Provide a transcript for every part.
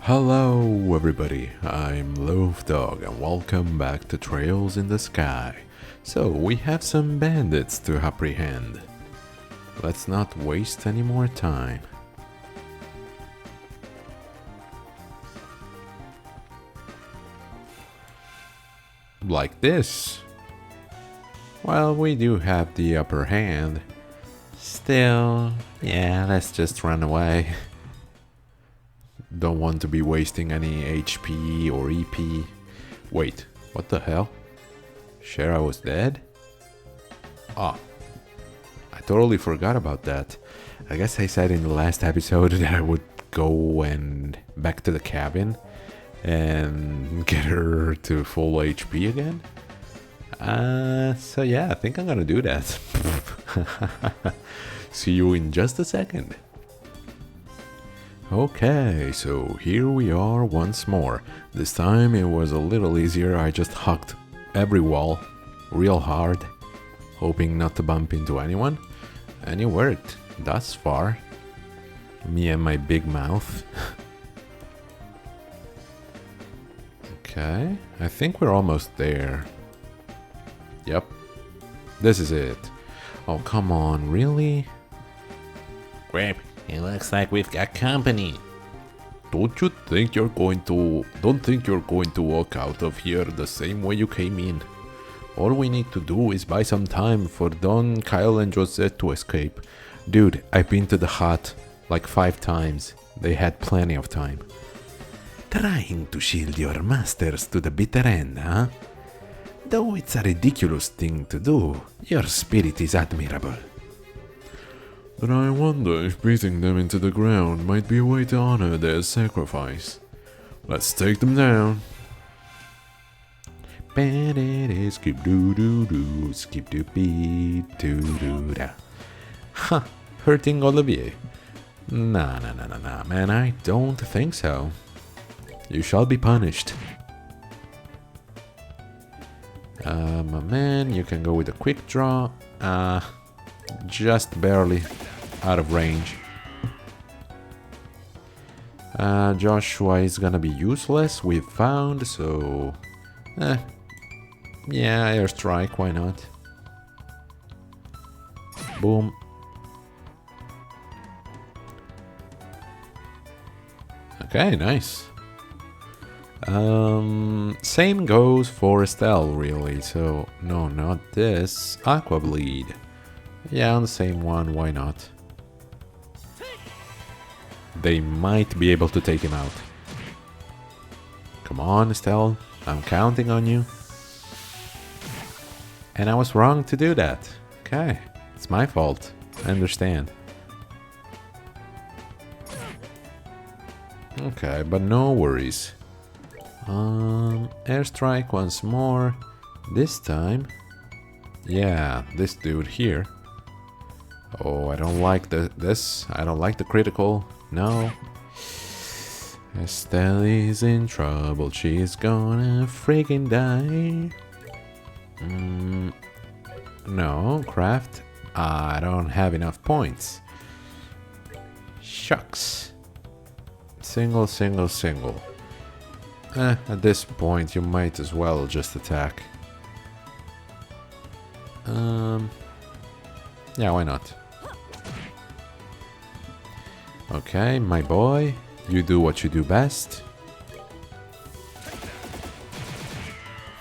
Hello everybody, I'm Loaf Dog and welcome back to Trails in the Sky. So we have some bandits to apprehend. Let's not waste any more time. Like this. Well, we do have the upper hand. Still, yeah, let's just run away. Don't want to be wasting any HP or EP. Wait, what the hell? Shara was dead? Ah, I totally forgot about that. I guess I said in the last episode that I would go and back to the cabin and get her to full HP again. So yeah, I think I'm gonna do that. See you in just a second. Okay, so here we are once more. This time it was a little easier. I just hugged every wall real hard, hoping not to bump into anyone. And it worked, thus far. Me and my big mouth. Okay, I think we're almost there. Yep, this is it. Oh, come on, really? Crap, it looks like we've got company. Don't think you're going to walk out of here the same way you came in. All we need to do is buy some time for Don, Kyle and Josette to escape. Dude, I've been to the hut like 5 times. They had plenty of time. Trying to shield your masters to the bitter end, huh? Though it's a ridiculous thing to do, your spirit is admirable. But I wonder if beating them into the ground might be a way to honor their sacrifice. Let's take them down. Skip doo doo doo, skip doo beat doo doo da. Ha! Hurting Olivier? Nah, man, I don't think so. You shall be punished. My man, you can go with a quick draw. Just barely out of range. Joshua is gonna be useless, we've found, so... yeah, airstrike, why not? Boom. Okay, nice. Same goes for Estelle, really, so... No, not this. Aqua Bleed. Yeah, on the same one, why not? They might be able to take him out. Come on, Estelle. I'm counting on you. And I was wrong to do that. Okay, it's my fault. I understand. Okay, but no worries. Airstrike once more. This time... yeah, this dude here. Oh, I don't like this. I don't like the critical. No. Estelle is in trouble. She's gonna freaking die. No, craft. I don't have enough points. Shucks. Single. At this point, you might as well just attack. Yeah, why not? Okay, my boy, you do what you do best.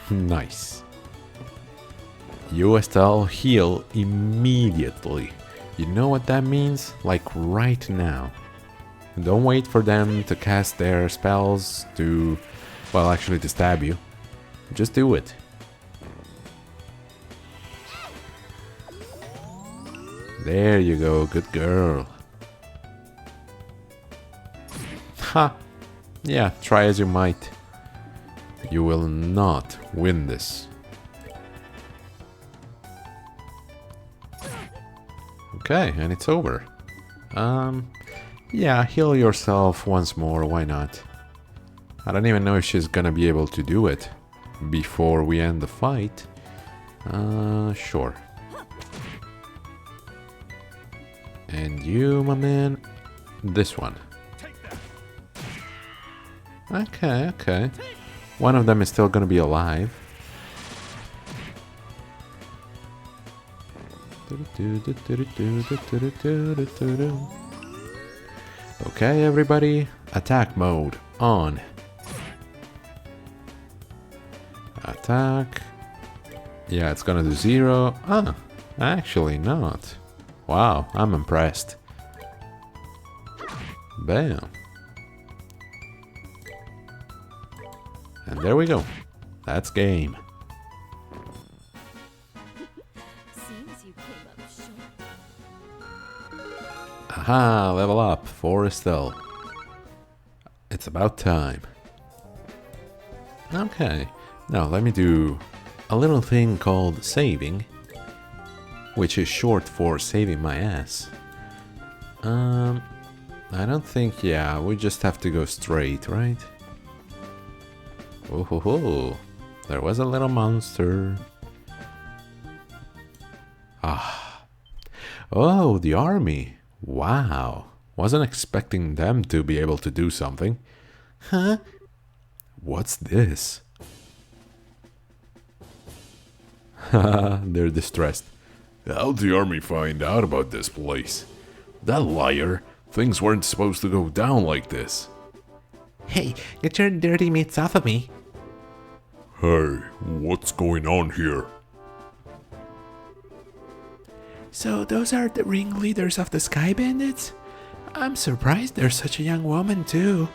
Nice. You, Estelle, heal immediately. You know what that means? Like right now. Don't wait for them to cast their spells to... well, actually to stab you. Just do it. There you go, good girl. Ha! Yeah, try as you might. You will not win this. Okay, and it's over. Yeah, heal yourself once more, why not? I don't even know if she's gonna be able to do it before we end the fight. Sure. And you, my man, this one. Okay, okay. One of them is still gonna be alive. Okay, everybody. Attack mode on. Attack. Yeah, it's gonna do 0. Ah, actually not. Wow, I'm impressed. Bam. And there we go. That's game. Seems you came up short. Aha, level up for Estelle. It's about time. Okay, now let me do a little thing called saving, which is short for saving my ass. I don't think, yeah, we just have to go straight, right? Oh ho ho, there was a little monster. Ah. Oh, the army. Wow. Wasn't expecting them to be able to do something. Huh? What's this? Haha, they're distressed. How'd the army find out about this place? That liar. Things weren't supposed to go down like this. Hey, get your dirty mitts off of me. Hey, what's going on here? So those are the ringleaders of the Sky Bandits? I'm surprised there's such a young woman too.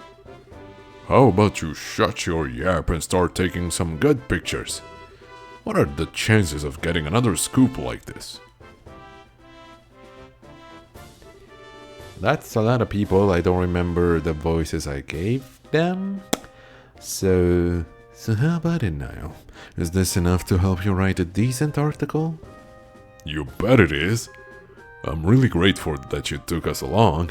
How about you shut your yap and start taking some good pictures? What are the chances of getting another scoop like this? That's a lot of people. I don't remember the voices I gave them. So how about it now? Is this enough to help you write a decent article? You bet it is. I'm really grateful that you took us along.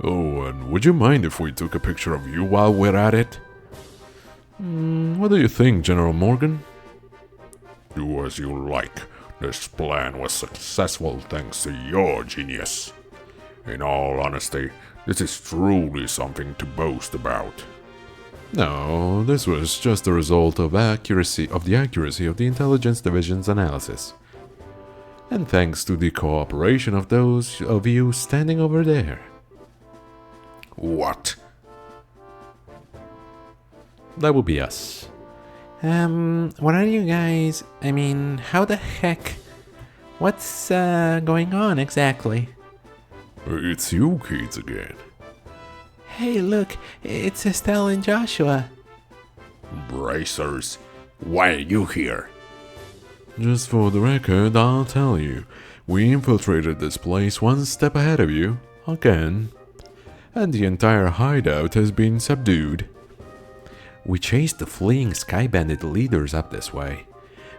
Oh, and would you mind if we took a picture of you while we're at it? What do you think, General Morgan? Do as you like. This plan was successful thanks to your genius. In all honesty, this is truly something to boast about. No, this was just the result of the accuracy of the Intelligence Division's analysis. And thanks to the cooperation of those of you standing over there. What? That would be us. What are you guys? I mean, how the heck? What's going on exactly? It's you kids again. Hey, look, it's Estelle and Joshua. Bracers, why are you here? Just for the record, I'll tell you, we infiltrated this place one step ahead of you, again. And the entire hideout has been subdued. We chased the fleeing Sky Bandit leaders up this way,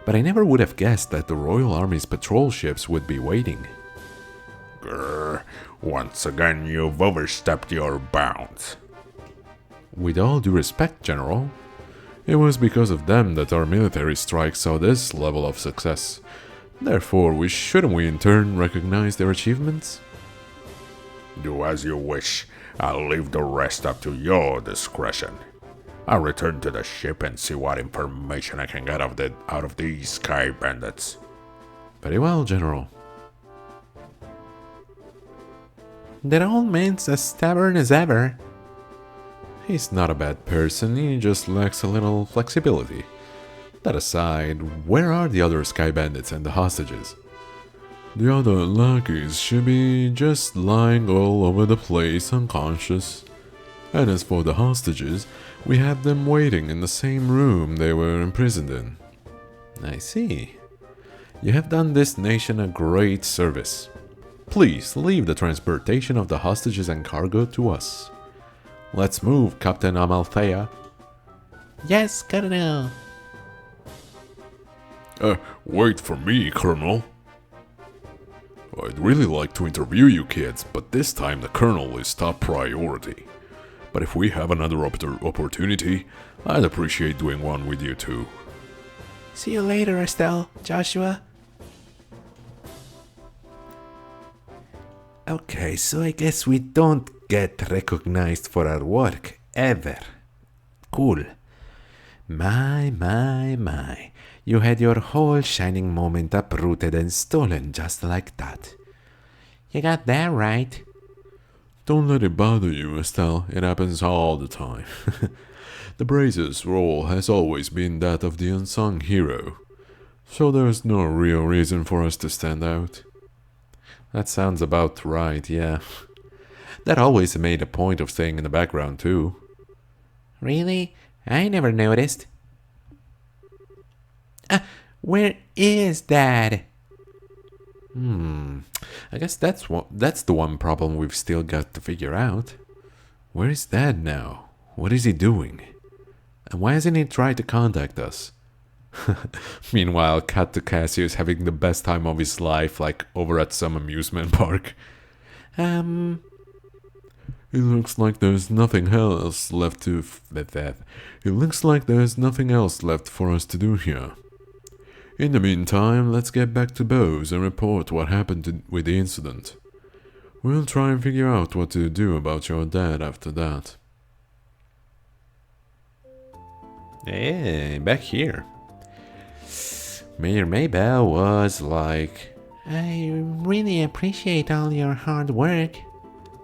but I never would have guessed that the Royal Army's patrol ships would be waiting. Grr, once again you've overstepped your bounds. With all due respect, General, it was because of them that our military strike saw this level of success. Therefore, shouldn't we in turn recognize their achievements? Do as you wish. I'll leave the rest up to your discretion. I'll return to the ship and see what information I can get out of these Sky Bandits. Very well, General. That old man's as stubborn as ever. He's not a bad person, he just lacks a little flexibility. That aside, where are the other Sky Bandits and the hostages? The other lackeys should be just lying all over the place unconscious. And as for the hostages, we have them waiting in the same room they were imprisoned in. I see. You have done this nation a great service. Please leave the transportation of the hostages and cargo to us. Let's move, Captain Amalthea. Yes, Colonel. Wait for me, Colonel. I'd really like to interview you kids, but this time the Colonel is top priority. But if we have another opportunity, I'd appreciate doing one with you too. See you later, Estelle, Joshua. Okay, so I guess we don't get recognized for our work, ever. Cool. My. You had your whole shining moment uprooted and stolen just like that. You got that right. Don't let it bother you, Estelle. It happens all the time. The Brace's role has always been that of the unsung hero, so there's no real reason for us to stand out. That sounds about right, yeah. That always made a point of staying in the background, too. Really? I never noticed. Where is Dad? I guess that's the one problem we've still got to figure out. Where is Dad now? What is he doing? And why hasn't he tried to contact us? Meanwhile, cut to Cassius having the best time of his life, like over at some amusement park. It looks like there's nothing else left to It looks like there's nothing else left for us to do here. In the meantime, let's get back to Bose and report what happened with the incident. We'll try and figure out what to do about your dad after that. Hey, back here. Mayor Maybell was like, I really appreciate all your hard work.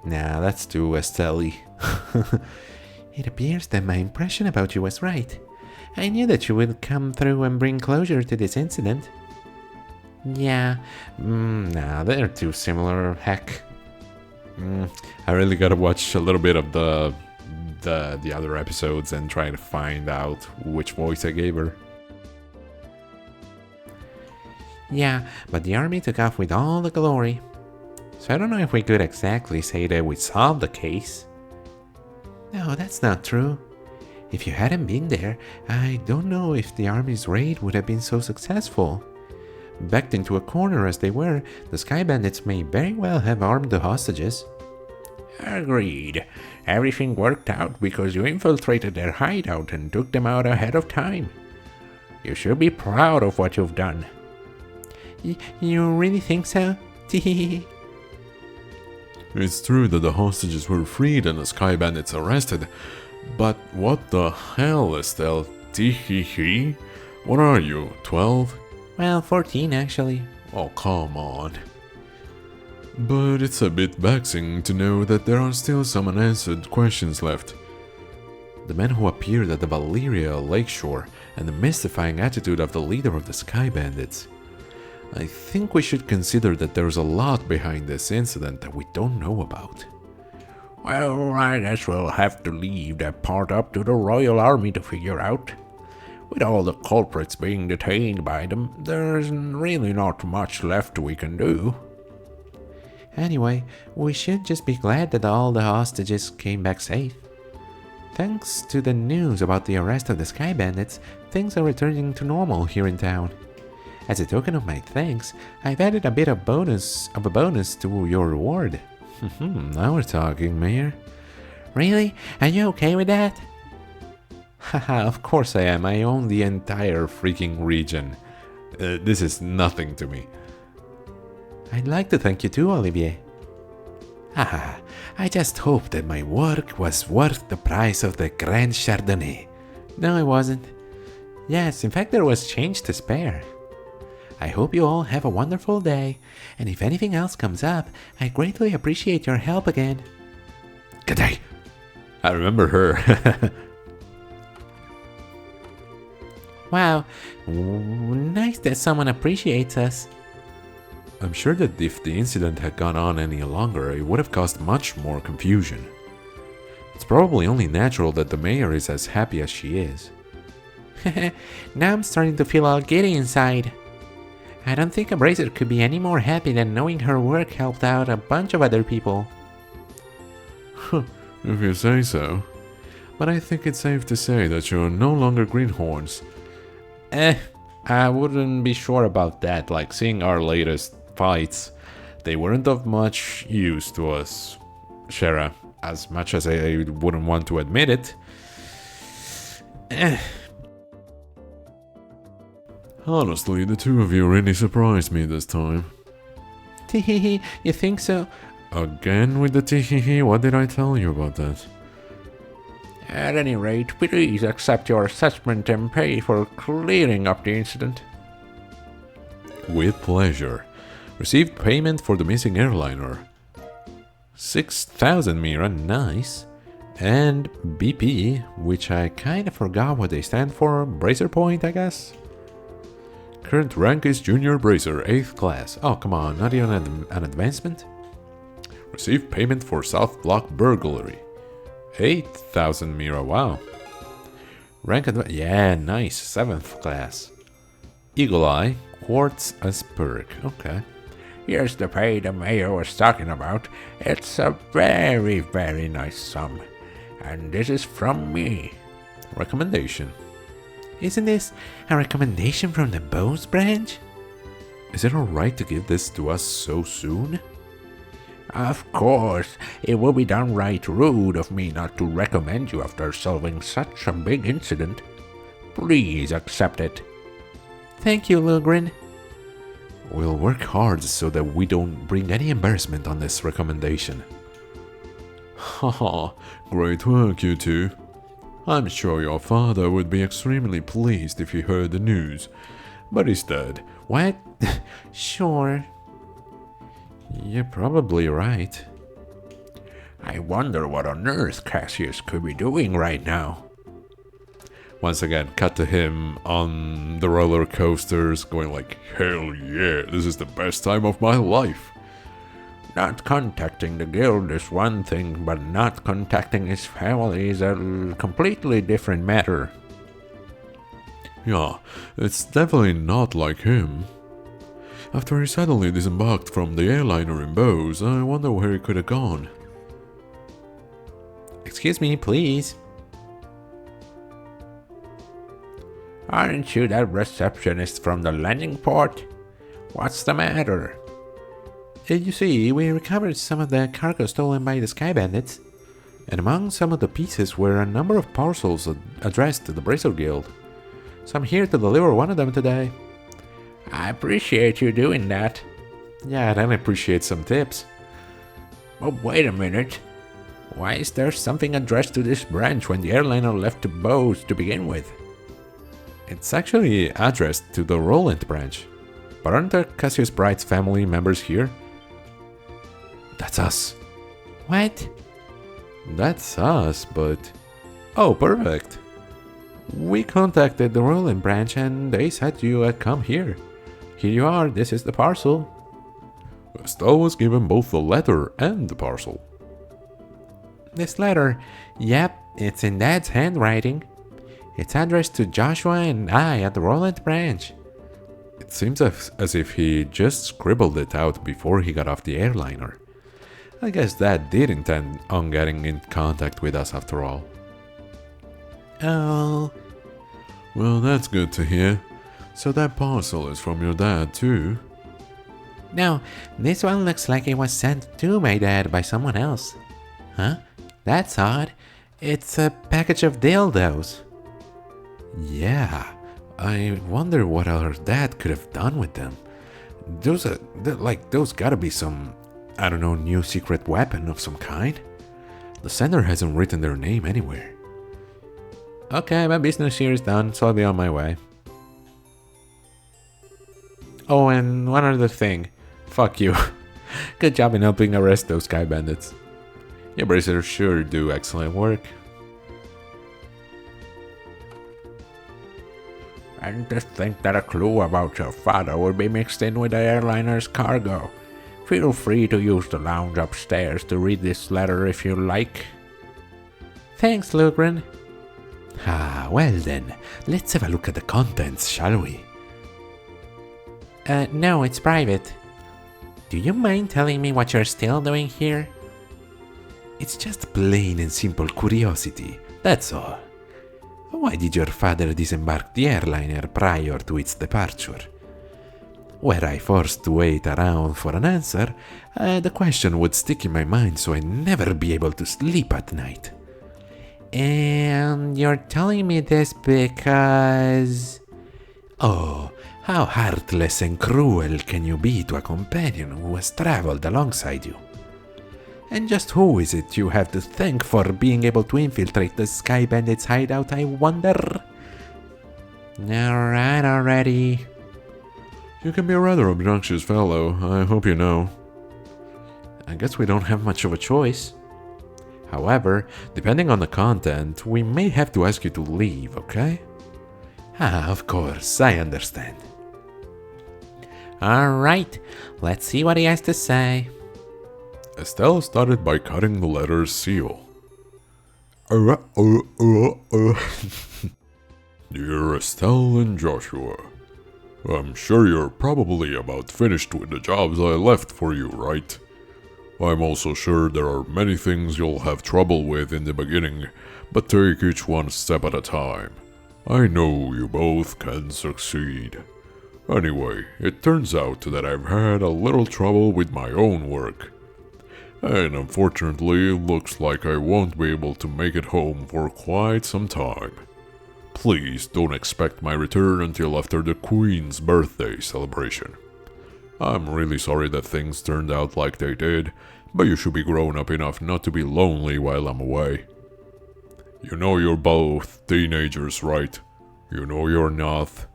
nah, that's too Estelle. It appears that my impression about you was right. I knew that you would come through and bring closure to this incident. Yeah, Nah, they're too similar, heck. I really gotta watch a little bit of the other episodes and try to find out which voice I gave her. yeah, but the army took off with all the glory. So I don't know if we could exactly say that we solved the case. No, that's not true. If you hadn't been there, I don't know if the army's raid would have been so successful. Backed into a corner as they were, the Sky Bandits may very well have armed the hostages. Agreed. Everything worked out because you infiltrated their hideout and took them out ahead of time. You should be proud of what you've done. You really think so? It's true that the hostages were freed and the Sky Bandits arrested, but what the hell, Estelle? Tee-hee-hee? What are you, 12? Well, 14 actually. Oh, come on. But it's a bit vexing to know that there are still some unanswered questions left. The men who appeared at the Valeria Lakeshore and the mystifying attitude of the leader of the Sky Bandits. I think we should consider that there's a lot behind this incident that we don't know about. Well, I guess we'll have to leave that part up to the Royal Army to figure out. With all the culprits being detained by them, there's really not much left we can do. Anyway, we should just be glad that all the hostages came back safe. Thanks to the news about the arrest of the Sky Bandits, things are returning to normal here in town. As a token of my thanks, I've added a bit of a bonus to your reward. Now we're talking, Mayor. Really? Are you okay with that? Haha, of course I am. I own the entire freaking region. This is nothing to me. I'd like to thank you too, Olivier. I just hope that my work was worth the price of the Grand Chardonnay. No, it wasn't. Yes, in fact there was change to spare. I hope you all have a wonderful day, and if anything else comes up, I greatly appreciate your help again. Good day. I remember her. Wow, nice that someone appreciates us. I'm sure that if the incident had gone on any longer, it would have caused much more confusion. It's probably only natural that the mayor is as happy as she is. Now I'm starting to feel all giddy inside. I don't think a bracer could be any more happy than knowing her work helped out a bunch of other people. If you say so. But I think it's safe to say that you're no longer greenhorns. I wouldn't be sure about that. Like, seeing our latest fights, they weren't of much use to us, Shara. As much as I wouldn't want to admit it. Honestly, the two of you really surprised me this time. Teehee, you think so? Again with the tee-hee-hee, what did I tell you about that? At any rate, please accept your assessment and pay for clearing up the incident. With pleasure. Received payment for the missing airliner. 6,000 Mira, nice. And BP, which I kinda forgot what they stand for. Bracer point, I guess? Current rank is Junior Bracer, 8th class. Oh, come on, not even an advancement? Received payment for South Block burglary. 8,000 Mira, wow. Yeah, nice, 7th class. Eagle Eye, quartz as perk, okay. Here's the pay the mayor was talking about. It's a very, very nice sum. And this is from me. Recommendation. Isn't this a recommendation from the Bows branch? Is it alright to give this to us so soon? Of course, it would be downright rude of me not to recommend you after solving such a big incident. Please accept it. Thank you, Lugrin. We'll work hard so that we don't bring any embarrassment on this recommendation. Haha, great work, you two. I'm sure your father would be extremely pleased if he heard the news, but he's dead. What? Sure. You're probably right. I wonder what on earth Cassius could be doing right now. Once again, cut to him on the roller coasters, going like, hell yeah, this is the best time of my life. Not contacting the guild is one thing, but not contacting his family is a completely different matter. Yeah, it's definitely not like him. After he suddenly disembarked from the airliner in Bose, I wonder where he could have gone. Excuse me, please. Aren't you that receptionist from the landing port? What's the matter? You see, we recovered some of the cargo stolen by the Sky Bandits, and among some of the pieces were a number of parcels addressed to the Bracer Guild. So I'm here to deliver one of them today. I appreciate you doing that. Yeah, and I appreciate some tips. But wait a minute. Why is there something addressed to this branch when the airliner left the Bose to begin with? It's actually addressed to the Roland branch. But aren't there Cassius Bright's family members here? That's us. What? That's us, but... Oh, perfect. We contacted the Roland branch and they said you had come here. Here you are, this is the parcel. Estelle was given both the letter and the parcel. This letter, yep, it's in Dad's handwriting. It's addressed to Joshua and I at the Roland branch. It seems as if he just scribbled it out before he got off the airliner. I guess Dad did intend on getting in contact with us after all. Oh. Well, that's good to hear. So that parcel is from your dad too? No, this one looks like it was sent to my dad by someone else. Huh? That's odd. It's a package of dildos. Yeah, I wonder what our dad could have done with them. Those gotta be some, I don't know, new secret weapon of some kind. The sender hasn't written their name anywhere. Okay, my business here is done, so I'll be on my way. Oh, and one other thing. Fuck you. Good job in helping arrest those Sky Bandits. Your bracers sure do excellent work. And to think that a clue about your father would be mixed in with the airliner's cargo. Feel free to use the lounge upstairs to read this letter if you like. Thanks, Lugrin. Ah, well then, let's have a look at the contents, shall we? No, it's private. Do you mind telling me what you're still doing here? It's just plain and simple curiosity, that's all. Why did your father disembark the airliner prior to its departure? Were I forced to wait around for an answer, the question would stick in my mind so I'd never be able to sleep at night. And you're telling me this because... Oh, how heartless and cruel can you be to a companion who has traveled alongside you? And just who is it you have to thank for being able to infiltrate the Sky Bandits hideout, I wonder? Alright already. You can be a rather obnoxious fellow, I hope you know. I guess we don't have much of a choice. However, depending on the content, we may have to ask you to leave, okay? Ah, of course, I understand. Alright, let's see what he has to say. Estelle started by cutting the letter's seal. Dear Estelle and Joshua, I'm sure you're probably about finished with the jobs I left for you, right? I'm also sure there are many things you'll have trouble with in the beginning, but take each one step at a time. I know you both can succeed. Anyway, it turns out that I've had a little trouble with my own work. And unfortunately, it looks like I won't be able to make it home for quite some time. Please don't expect my return until after the Queen's birthday celebration. I'm really sorry that things turned out like they did, but you should be grown up enough not to be lonely while I'm away. You know you're both teenagers, right? You know you're not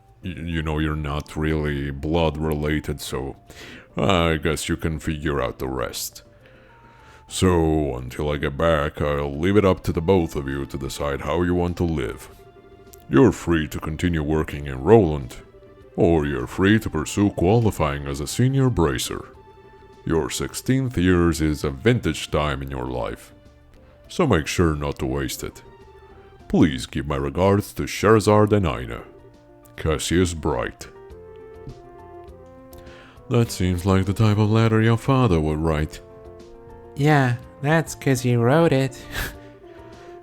really blood related, so I guess you can figure out the rest. So, until I get back, I'll leave it up to the both of you to decide how you want to live. You're free to continue working in Roland, or you're free to pursue qualifying as a senior bracer. Your 16th years is a vintage time in your life, so make sure not to waste it. Please give my regards to Sherazard and Aina. Cassius Bright. That seems like the type of letter your father would write. Yeah, that's 'cause you wrote it.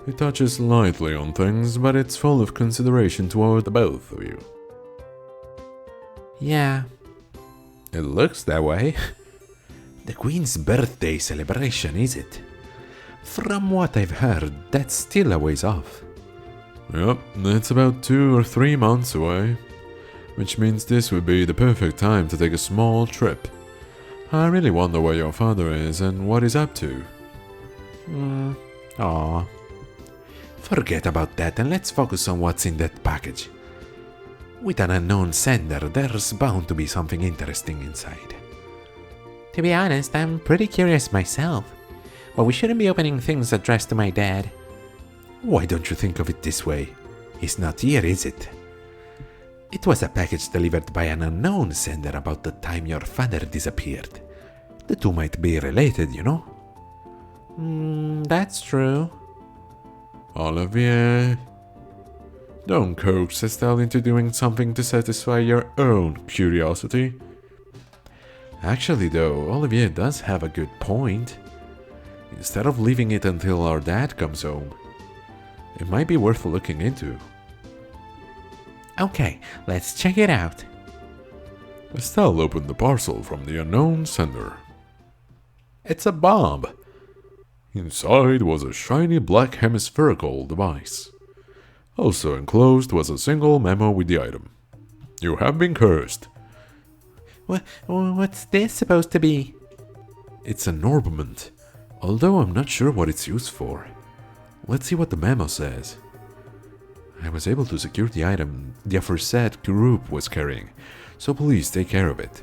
It touches lightly on things, but it's full of consideration toward the both of you. Yeah. It looks that way. The Queen's birthday celebration, is it? From what I've heard, that's still a ways off. Yep, it's about 2 or 3 months away, which means this would be the perfect time to take a small trip. I really wonder where your father is and what he's up to. Aw. Forget about that and let's focus on what's in that package. With an unknown sender, there's bound to be something interesting inside. To be honest, I'm pretty curious myself. But we shouldn't be opening things addressed to my dad. Why don't you think of it this way? He's not here, is it? It was a package delivered by an unknown sender about the time your father disappeared. The two might be related, you know? That's true. Olivier, don't coax Estelle into doing something to satisfy your own curiosity. Actually though, Olivier does have a good point. Instead of leaving it until our dad comes home, it might be worth looking into. Okay, let's check it out. Estelle opened the parcel from the unknown sender. It's a bomb! Inside was a shiny black hemispherical device. Also enclosed was a single memo with the item. You have been cursed. What's this supposed to be? It's an orbment, although I'm not sure what it's used for. Let's see what the memo says. I was able to secure the item the aforesaid group was carrying, so please take care of it.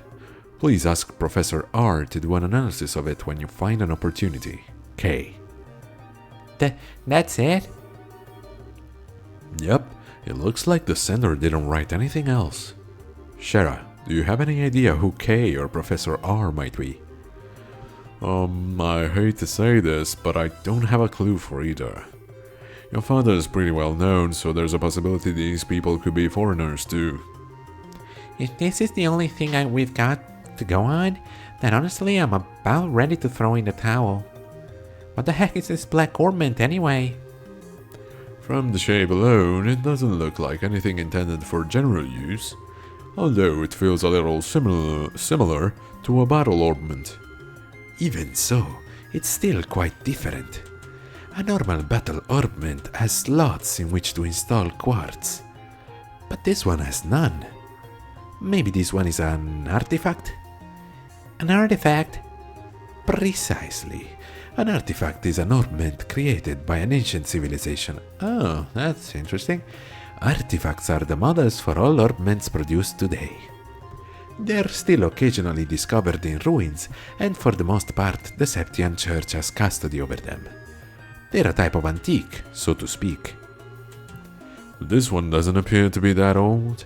Please ask Professor R to do an analysis of it when you find an opportunity. K. That's it? Yep, it looks like the sender didn't write anything else. Shara, do you have any idea who K or Professor R might be? I hate to say this, but I don't have a clue for either. Your father is pretty well known, so there's a possibility these people could be foreigners too. If this is the only thing we've got to go on, then honestly I'm about ready to throw in the towel. What the heck is this black ornament anyway? From the shape alone, it doesn't look like anything intended for general use, although it feels a little similar to a battle ornament. Even so, it's still quite different. A normal battle ornament has slots in which to install quartz, but this one has none. Maybe this one is an artifact? An artifact? Precisely. An artifact is an ornament created by an ancient civilization. Oh, that's interesting. Artifacts are the models for all ornaments produced today. They're still occasionally discovered in ruins, and for the most part, the Septian Church has custody over them. They're a type of antique, so to speak. This one doesn't appear to be that old.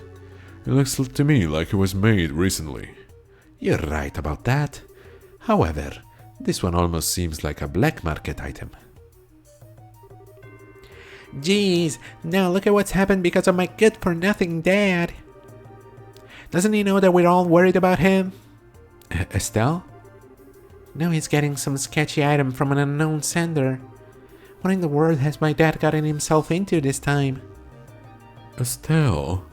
It looks to me like it was made recently. You're right about that. However, this one almost seems like a black market item. Geez, now look at what's happened because of my good-for-nothing dad. Doesn't he know that we're all worried about him? Estelle? Now he's getting some sketchy item from an unknown sender. What in the world has my dad gotten himself into this time? Estelle?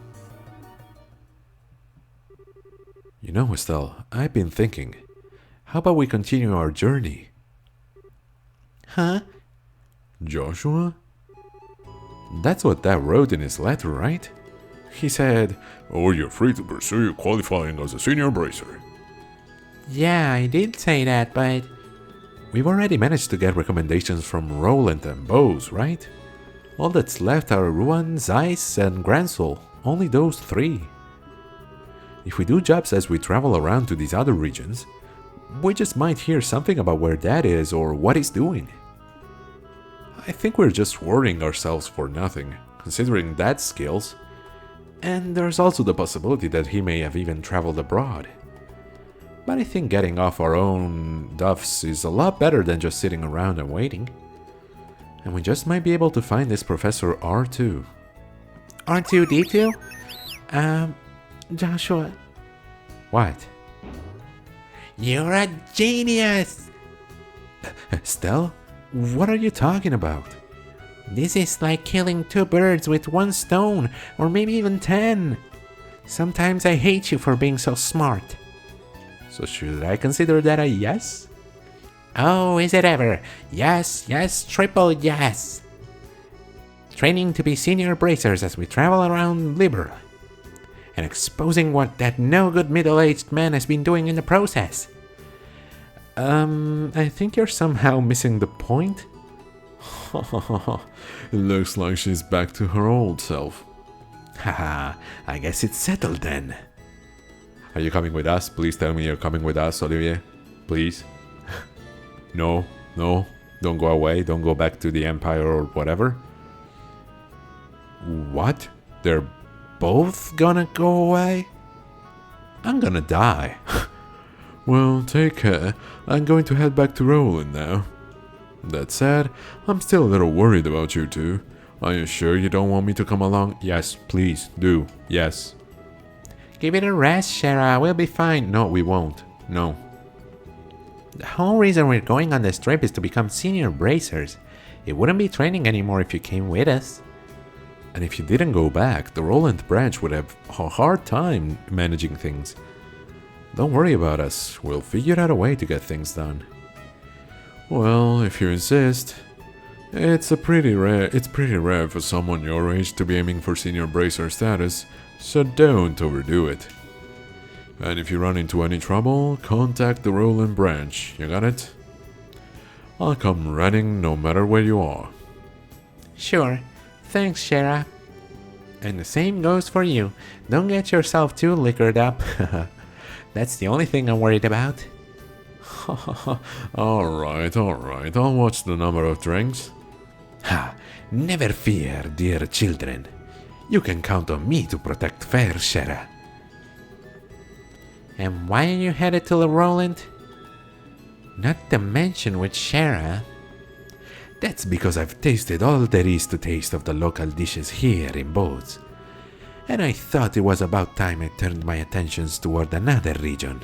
You know, Estelle, I've been thinking. How about we continue our journey? Huh? Joshua? That's what Dad wrote in his letter, right? He said, "Oh, you're free to pursue your qualifying as a senior bracer." Yeah, I did say that, but... we've already managed to get recommendations from Roland and Bose, right? All that's left are Ruan, Zeiss, and Gransel. Only those three. If we do jobs as we travel around to these other regions, we just might hear something about where Dad is or what he's doing. I think we're just worrying ourselves for nothing, considering Dad's skills. And there's also the possibility that he may have even traveled abroad. But I think getting off our own duffs is a lot better than just sitting around and waiting. And we just might be able to find this Professor R2. R2-D2? Joshua. What? You're a genius! Estelle? What are you talking about? This is like killing two birds with one stone, or maybe even 10. Sometimes I hate you for being so smart. So should I consider that a yes? Oh, is it ever? Yes, yes, triple yes. Training to be senior bracers as we travel around liberally. And exposing what that no-good middle-aged man has been doing in the process. I think you're somehow missing the point. It looks like she's back to her old self. Haha, I guess it's settled then. Are you coming with us? Please tell me you're coming with us, Olivier. Please. No, don't go away. Don't go back to the Empire or whatever. What? They're both gonna go away? I'm gonna die. Well, take care. I'm going to head back to Roland now. That said, I'm still a little worried about you two. Are you sure you don't want me to come along? Yes, please, do. Yes. Give it a rest, Shara. We'll be fine. No, we won't. No. The whole reason we're going on this trip is to become senior bracers. It wouldn't be training anymore if you came with us. And if you didn't go back, the Roland branch would have a hard time managing things. Don't worry about us. We'll figure out a way to get things done. Well, if you insist. It's pretty rare for someone your age to be aiming for senior bracer status, so don't overdo it. And if you run into any trouble, contact the Roland branch, you got it? I'll come running no matter where you are. Sure. Thanks, Shara. And the same goes for you. Don't get yourself too liquored up. That's the only thing I'm worried about. Alright, I'll watch the number of drinks. Ha! Never fear, dear children. You can count on me to protect fair Shara. And why are you headed to the Roland? Not to mention with Shara. That's because I've tasted all there is to taste of the local dishes here in Bose. And I thought it was about time I turned my attentions toward another region.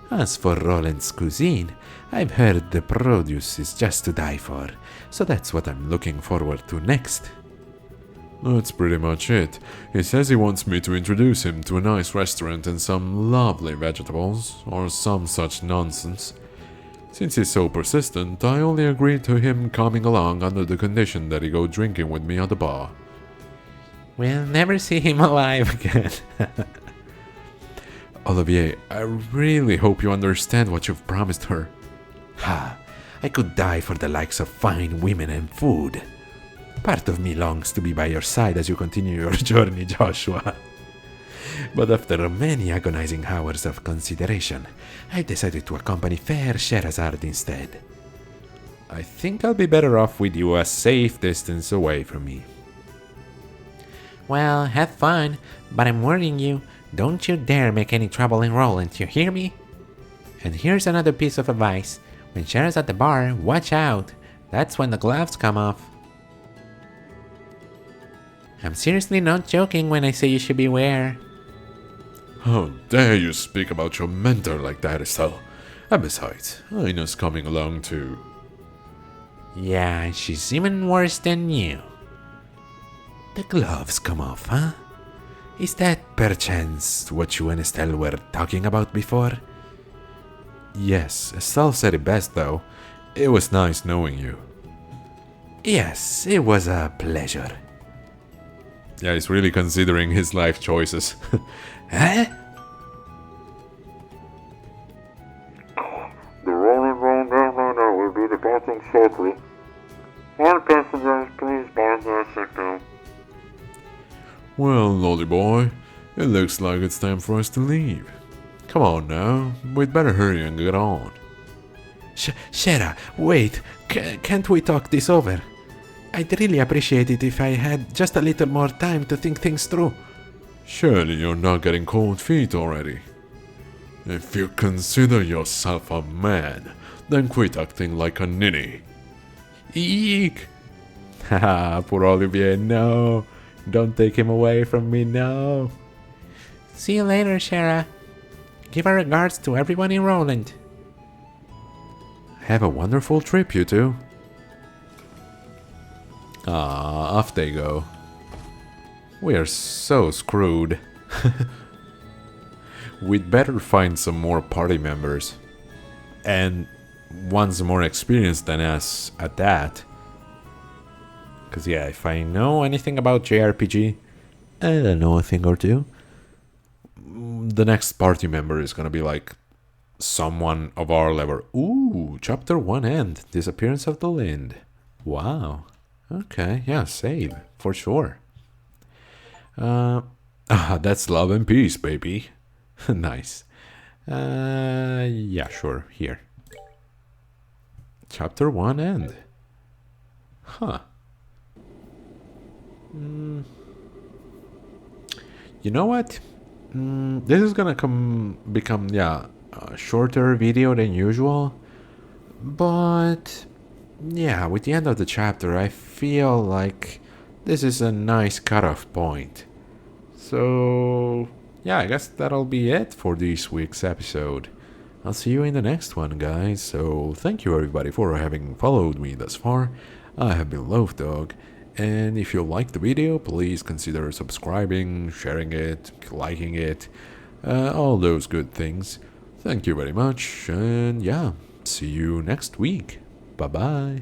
As for Roland's cuisine, I've heard the produce is just to die for, so that's what I'm looking forward to next. That's pretty much it. He says he wants me to introduce him to a nice restaurant and some lovely vegetables, or some such nonsense. Since he's so persistent, I only agreed to him coming along under the condition that he go drinking with me at the bar. We'll never see him alive again. Olivier, I really hope you understand what you've promised her. Ha! I could die for the likes of fine women and food. Part of me longs to be by your side as you continue your journey, Joshua. But after many agonizing hours of consideration, I decided to accompany fair Sherazade instead. I think I'll be better off with you a safe distance away from me. Well, have fun, but I'm warning you, don't you dare make any trouble in Roland, you hear me? And here's another piece of advice. When Shara's at the bar, watch out. That's when the gloves come off. I'm seriously not joking when I say you should beware. How dare you speak about your mentor like that, Estelle? And besides, Ina's coming along too. Yeah, she's even worse than you. The gloves come off, huh? Is that perchance what you and Estelle were talking about before? Yes, Estelle said it best though. It was nice knowing you. Yes, it was a pleasure. Yeah, he's really considering his life choices. Huh? The rolling rain airliner will be departing shortly. All passengers, please board your seatbelt. Well, Lolly boy, it looks like it's time for us to leave. Come on now, we'd better hurry and get on. Shara, wait. Can't we talk this over? I'd really appreciate it if I had just a little more time to think things through. Surely you're not getting cold feet already. If you consider yourself a man, then quit acting like a ninny. Eek! Haha, poor Olivier, no. Don't take him away from me, no. See you later, Shara. Give our regards to everyone in Roland. Have a wonderful trip, you two. Ah, off they go. We are so screwed. We'd better find some more party members. And one's more experienced than us at that. Because yeah, if I know anything about JRPG, I don't know a thing or two. The next party member is gonna be like someone of our level. Ooh, chapter 1 end. Disappearance of the Lind. Wow. Okay, yeah, save. For sure. That's love and peace, baby. Nice. Yeah, sure. Here. Chapter 1 end. Huh. You know what? This is gonna become a shorter video than usual, but yeah, with the end of the chapter, I feel like this is a nice cutoff point. So yeah, I guess that'll be it for this week's episode. I'll see you in the next one, guys. So thank you everybody for having followed me thus far. I have been Loaf Dog. And if you liked the video, please consider subscribing, sharing it, liking it, all those good things. Thank you very much, and yeah, see you next week. Bye-bye.